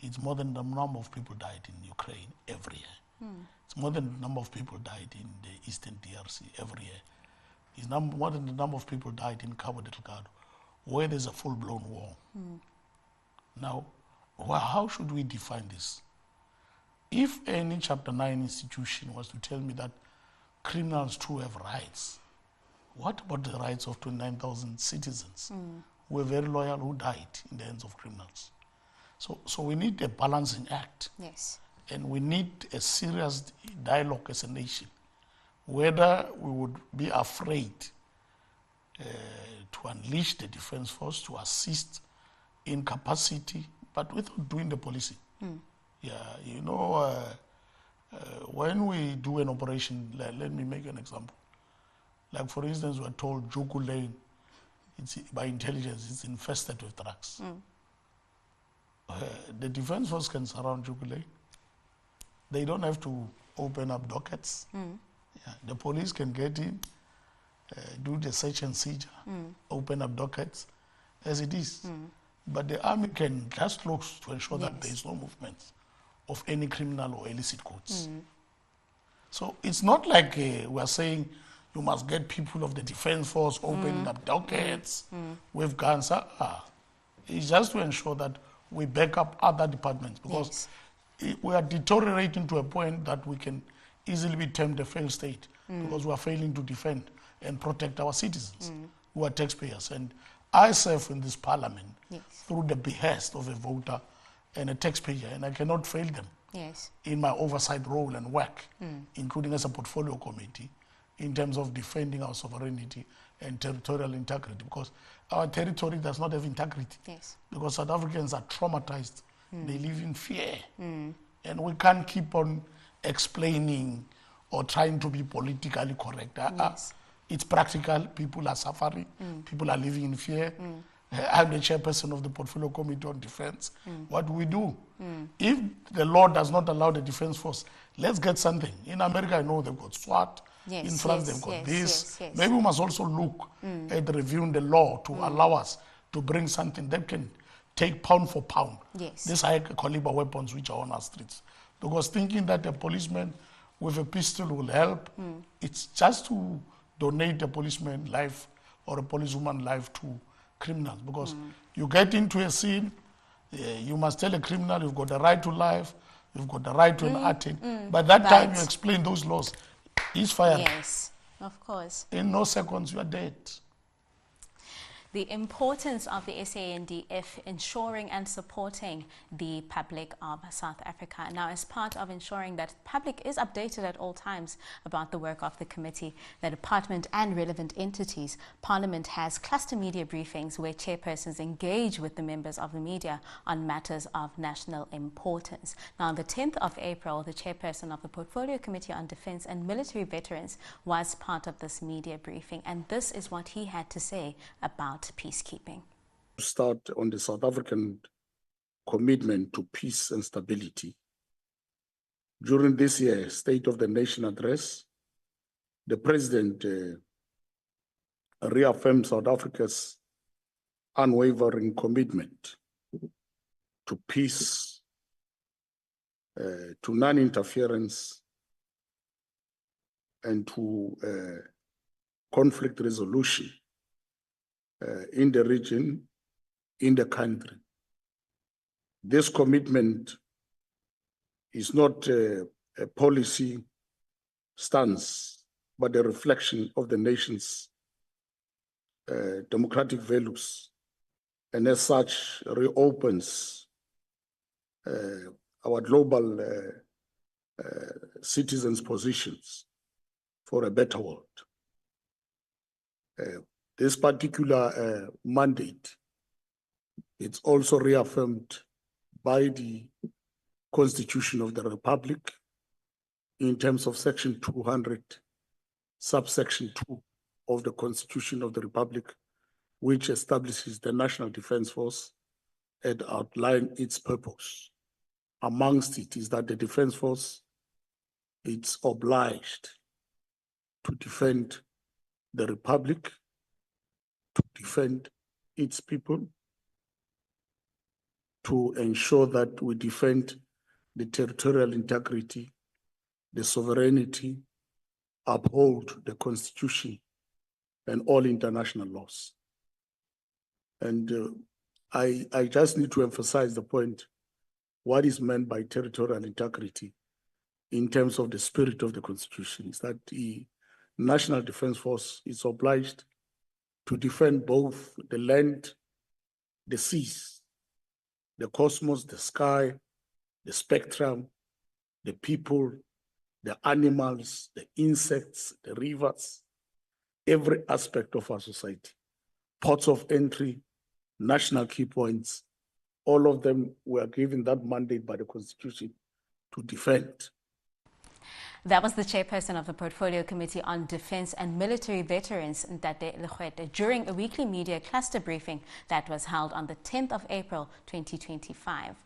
it's more than the number of people died in Ukraine every year. It's more than the number of people died in the Eastern DRC every year. It's more than the number of people died in Cabo Delgado, where there's a full-blown war. Now, how should we define this? If any Chapter 9 institution was to tell me that criminals too have rights, what about the rights of 29,000 citizens who were very loyal, who died in the hands of criminals? So we need a balancing act. Yes. And we need a serious dialogue as a nation, whether we would be afraid to unleash the Defence Force to assist in capacity, but without doing the policing. Yeah, you know, when we do an operation, let me make an example. Like, for instance, we're told Juku Lane, by intelligence, it's infested with drugs. The Defence Force can surround Juku Lane. They don't have to open up dockets. Yeah, the police can get in, do the search and seizure, open up dockets as it is. But the army can just look to ensure that there is no movement of any criminal or illicit goods. So it's not like we're saying you must get people of the Defence Force opening up dockets with guns. It's just to ensure that we back up other departments, because we are deteriorating to a point that we can easily be termed a failed state, because we are failing to defend and protect our citizens who are taxpayers. And I serve in this parliament through the behest of a voter and a taxpayer, and I cannot fail them in my oversight role and work, including as a portfolio committee, in terms of defending our sovereignty and territorial integrity, because our territory does not have integrity. Because South Africans are traumatized. They live in fear. And we can't keep on explaining or trying to be politically correct. It's practical. People are suffering. People are living in fear. I'm the chairperson of the Portfolio Committee on Defense. What do we do? If the law does not allow the Defense Force, let's get something. In America, I know they've got SWAT. In France, they've got this. Maybe we must also look at reviewing the law to allow us to bring something that can take pound for pound these high caliber weapons which are on our streets. Because thinking that a policeman with a pistol will help, it's just to donate a policeman's life or a policewoman's life to criminals. Because you get into a scene, you must tell a criminal you've got the right to life, you've got the right to an attain. By that time you explain those laws. He's fired. Yes, of course. In no seconds you are dead. the importance of the SNDF ensuring and supporting the public of South Africa. Now, as part of ensuring that public is updated at all times about the work of the committee, the department and relevant entities, Parliament has cluster media briefings where chairpersons engage with the members of the media on matters of national importance. Now, on the 10th of April, the chairperson of the Portfolio Committee on Defence and Military Veterans was part of this media briefing, and this is what he had to say about peacekeeping. Start on the South African commitment to peace and stability. During this year's State of the Nation address, the President reaffirmed South Africa's unwavering commitment to peace, to non-interference, and to conflict resolution in the region, in the country. This commitment is not a policy stance, but a reflection of the nation's democratic values, and as such reopens our global citizens' positions for a better world. This particular mandate, it's also reaffirmed by the Constitution of the Republic in terms of Section 200, subsection 2 of the Constitution of the Republic, which establishes the National Defence Force and outlines its purpose. Amongst it is that the Defence Force, it's obliged to defend the Republic, to defend its people, to ensure that we defend the territorial integrity, the sovereignty, uphold the Constitution and all international laws. And I just need to emphasize the point, what is meant by territorial integrity in terms of the spirit of the Constitution is that the National Defence Force is obliged to defend both the land, the seas, the cosmos, the sky, the spectrum, the people, the animals, the insects, the rivers, every aspect of our society, ports of entry, national key points, all of them were given that mandate by the Constitution to defend. That was the chairperson of the Portfolio Committee on Defence and Military Veterans, Dakota Legoete, during a weekly media cluster briefing that was held on the 10th of April 2025.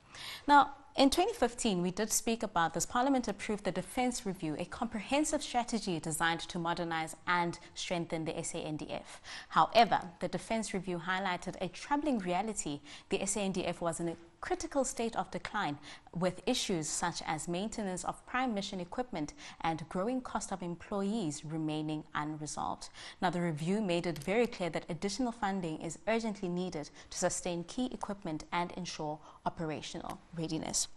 Now, in 2015, we did speak about this. Parliament approved the Defence Review, a comprehensive strategy designed to modernize and strengthen the SANDF. However, the Defence Review highlighted a troubling reality. The SANDF was in a critical state of decline, with issues such as maintenance of prime mission equipment and growing cost of employees remaining unresolved. Now, the review made it very clear that additional funding is urgently needed to sustain key equipment and ensure operational readiness.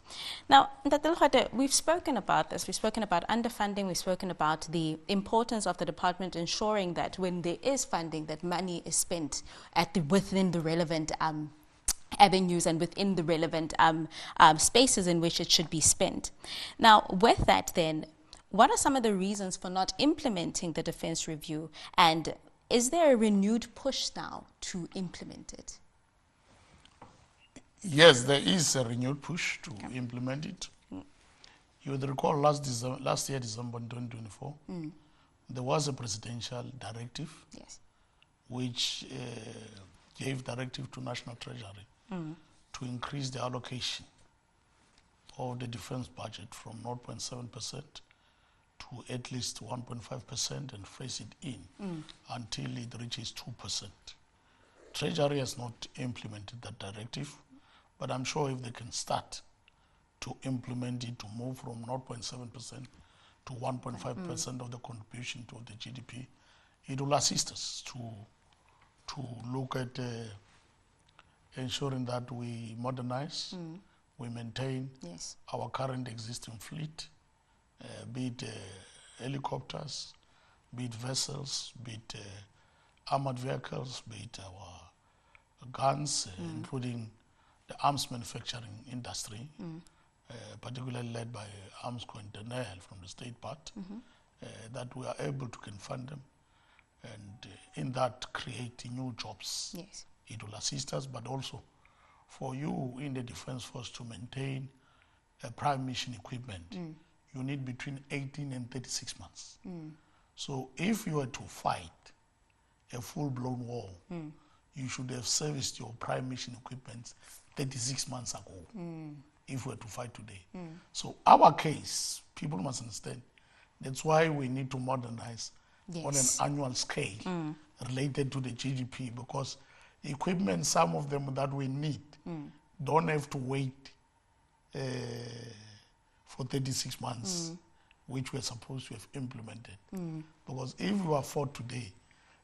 Now, Dakota Legoete, we've spoken about this. We've spoken about underfunding. We've spoken about the importance of the department ensuring that when there is funding, that money is spent within the relevant avenues and within the relevant spaces in which it should be spent. Now, with that then, what are some of the reasons for not implementing the Defence Review, and is there a renewed push now to implement it? Yes, there is a renewed push to implement it. You would recall last year, December 2024, there was a presidential directive which gave directive to National Treasury to increase the allocation of the defense budget from 0.7% to at least 1.5% and phase it in until it reaches 2%. Treasury has not implemented that directive, but I'm sure if they can start to implement it to move from 0.7% to 1.5% of the contribution to the GDP, it will assist us to look at ensuring that we modernize, we maintain our current existing fleet, be it helicopters, be it vessels, be it armored vehicles, be it our guns, including the arms manufacturing industry, particularly led by Arms International from the state part, that we are able to can fund them and in that create new jobs. Yes. It will assist us, but also for you in the Defence Force to maintain a prime mission equipment, you need between 18 and 36 months. So if you were to fight a full-blown war, you should have serviced your prime mission equipment 36 months ago, if we were to fight today. So our case, people must understand, that's why we need to modernize on an annual scale related to the GDP, because equipment, some of them that we need, don't have to wait for 36 months, which we're supposed to have implemented. Because if you are fought today,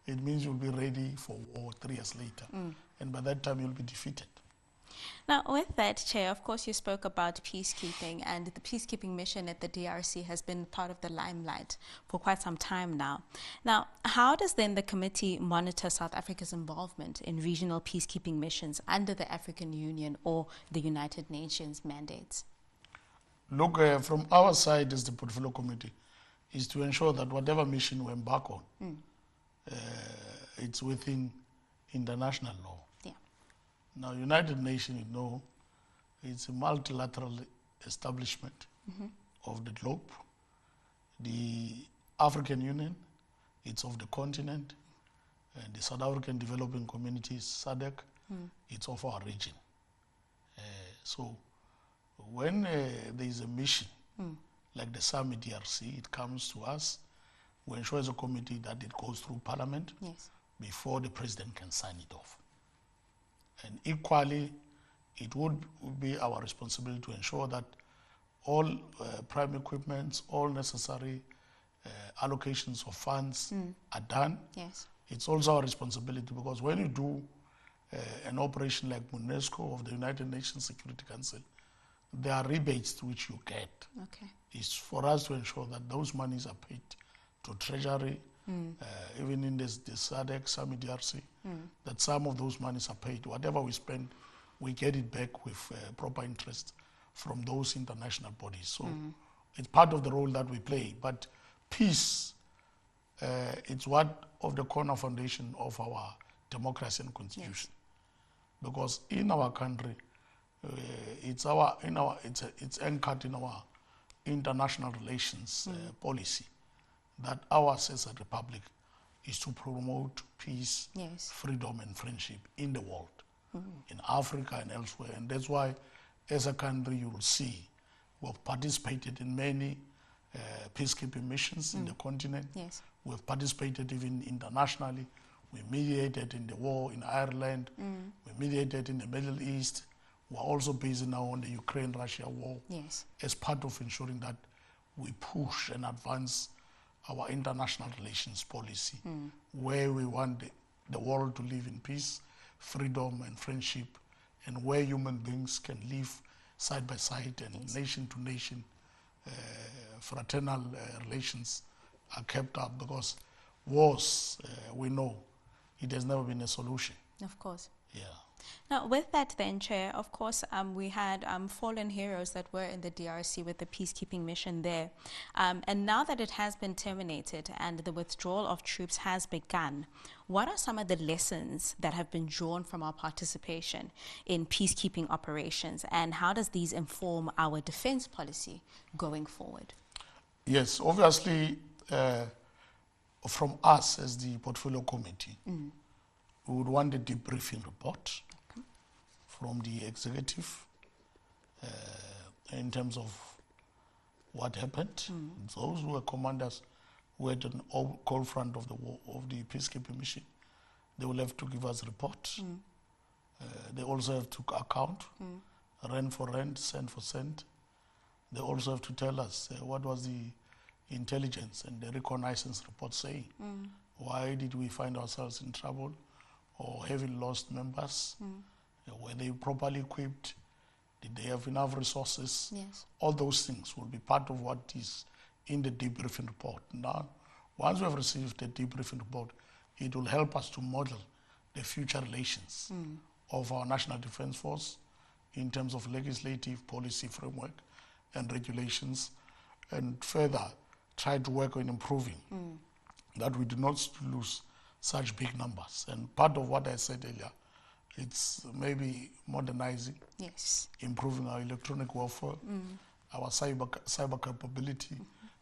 it means you'll be ready for war 3 years later. And by that time, you'll be defeated. Now, with that, Chair, of course, you spoke about peacekeeping, and the peacekeeping mission at the DRC has been part of the limelight for quite some time now. Now, how does then the committee monitor South Africa's involvement in regional peacekeeping missions under the African Union or the United Nations mandates? Look, from our side as the Portfolio Committee, is to ensure that whatever mission we embark on, it's within international law. Now, United Nations, you know, it's a multilateral establishment of the globe. The African Union, it's of the continent, and the South African Developing Community, SADC, it's of our region. So when there is a mission, like the Summit DRC, it comes to us, we ensure as a committee that it goes through Parliament before the President can sign it off. And equally, it would be our responsibility to ensure that all prime equipments, all necessary allocations of funds are done. Yes. It's also our responsibility because when you do an operation like UNESCO of the United Nations Security Council, there are rebates which you get. Okay. It's for us to ensure that those monies are paid to Treasury, even in this SADC, Summit DRC, that some of those monies are paid. Whatever we spend, we get it back with proper interest from those international bodies. So it's part of the role that we play. But peace, it's one of the corner foundation of our democracy and constitution. Yes. Because in our country, it's anchored in our international relations policy that ours as a republic is to promote peace, freedom and friendship in the world, in Africa and elsewhere. And that's why as a country you will see we've participated in many peacekeeping missions in the continent. Yes. We've participated even internationally. We mediated in the war in Ireland. We mediated in the Middle East. We're also busy now on the Ukraine-Russia war as part of ensuring that we push and advance our international relations policy, where we want the world to live in peace, freedom and friendship, and where human beings can live side by side and nation to nation, fraternal relations are kept up, because wars, we know, it has never been a solution. Of course. Yeah. Now, with that then, Chair, of course, we had fallen heroes that were in the DRC with the peacekeeping mission there. And now that it has been terminated and the withdrawal of troops has begun, what are some of the lessons that have been drawn from our participation in peacekeeping operations, and how does these inform our defense policy going forward? Yes, obviously, from us as the Portfolio Committee, we would want a debriefing report from the executive in terms of what happened. Those who were commanders who had an cold front of the war, of the peacekeeping mission, they will have to give us a report. They also have to account, rand for rand, cent for cent. They also have to tell us what was the intelligence and the reconnaissance report saying. Why did we find ourselves in trouble or having lost members? Were they properly equipped? Did they have enough resources? Yes. All those things will be part of what is in the debriefing report. Now, once we have received the debriefing report, it will help us to model the future relations of our National Defence Force in terms of legislative policy framework and regulations, and further try to work on improving that we do not lose such big numbers. And part of what I said earlier, it's maybe modernizing, improving our electronic warfare, our cyber capability,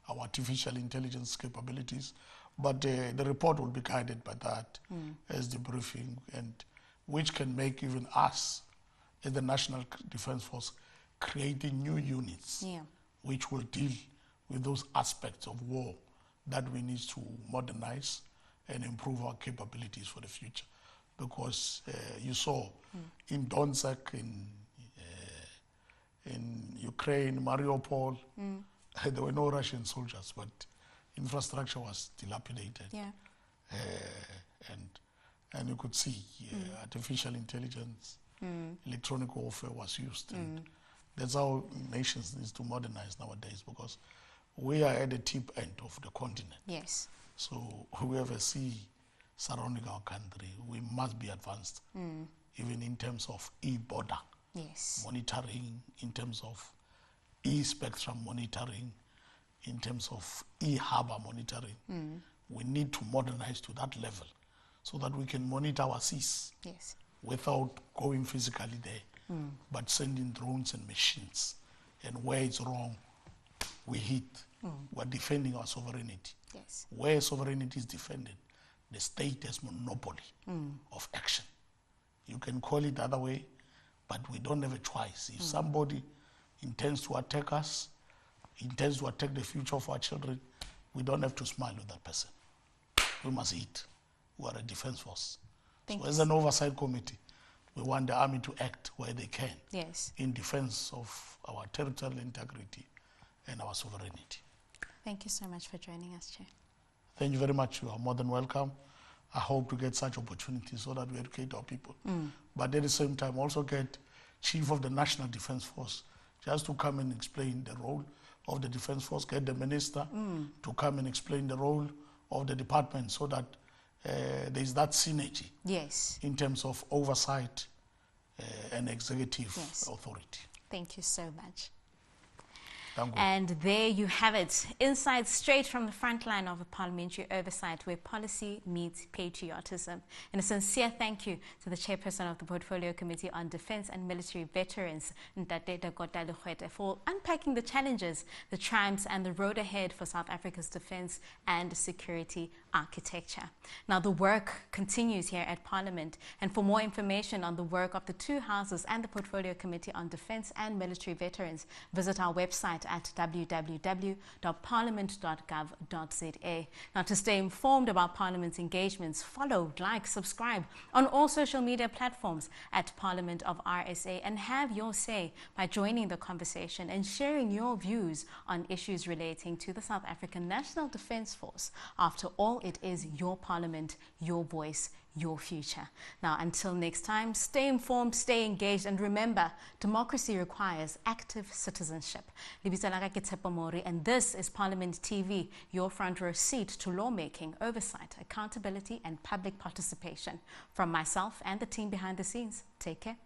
our artificial intelligence capabilities. But the report will be guided by that as the briefing, and which can make even us as the National Defence Force creating new units which will deal with those aspects of war that we need to modernize and improve our capabilities for the future. Because you saw in Donetsk, in Ukraine, Mariupol, there were no Russian soldiers, but infrastructure was dilapidated. And you could see artificial intelligence, electronic warfare was used. And that's how nations need to modernize nowadays, because we are at the tip end of the continent. So we have a sea surrounding our country. We must be advanced, even in terms of e-border monitoring, in terms of e-spectrum monitoring, in terms of e-harbor monitoring. We need to modernize to that level so that we can monitor our seas without going physically there, but sending drones and machines. And where it's wrong, we hit. We're defending our sovereignty. Where sovereignty is defended, the state has monopoly of action. You can call it the other way, but we don't have a choice. If somebody intends to attack us, intends to attack the future of our children, we don't have to smile with that person. We must hit. We are a defense force. So as an oversight committee, we want the army to act where they can in defense of our territorial integrity and our sovereignty. Thank you so much for joining us, Chair. Thank you very much. You are more than welcome. I hope to get such opportunities so that we educate our people. But at the same time, also get Chief of the National Defence Force just to come and explain the role of the Defence Force, get the Minister to come and explain the role of the department, so that there is that synergy in terms of oversight and executive authority. Thank you so much. Thank you. And there you have it, insights straight from the front line of a parliamentary oversight where policy meets patriotism. And a sincere thank you to the Chairperson of the Portfolio Committee on Defence and Military Veterans, Dakota Legoete, for unpacking the challenges, the triumphs and the road ahead for South Africa's defence and security architecture. Now the work continues here at Parliament, and for more information on the work of the two houses and the Portfolio Committee on Defence and Military Veterans, visit our website at www.parliament.gov.za. Now, to stay informed about Parliament's engagements, follow, like, subscribe on all social media platforms at Parliament of RSA, and have your say by joining the conversation and sharing your views on issues relating to the South African National Defence Force. After all, it is your Parliament, your voice, your future. Now, until next time, stay informed, stay engaged, and remember, democracy requires active citizenship. Dakota Legoete Chairperson, and this is Parliament TV, your front row seat to lawmaking, oversight, accountability, and public participation. From myself and the team behind the scenes, take care.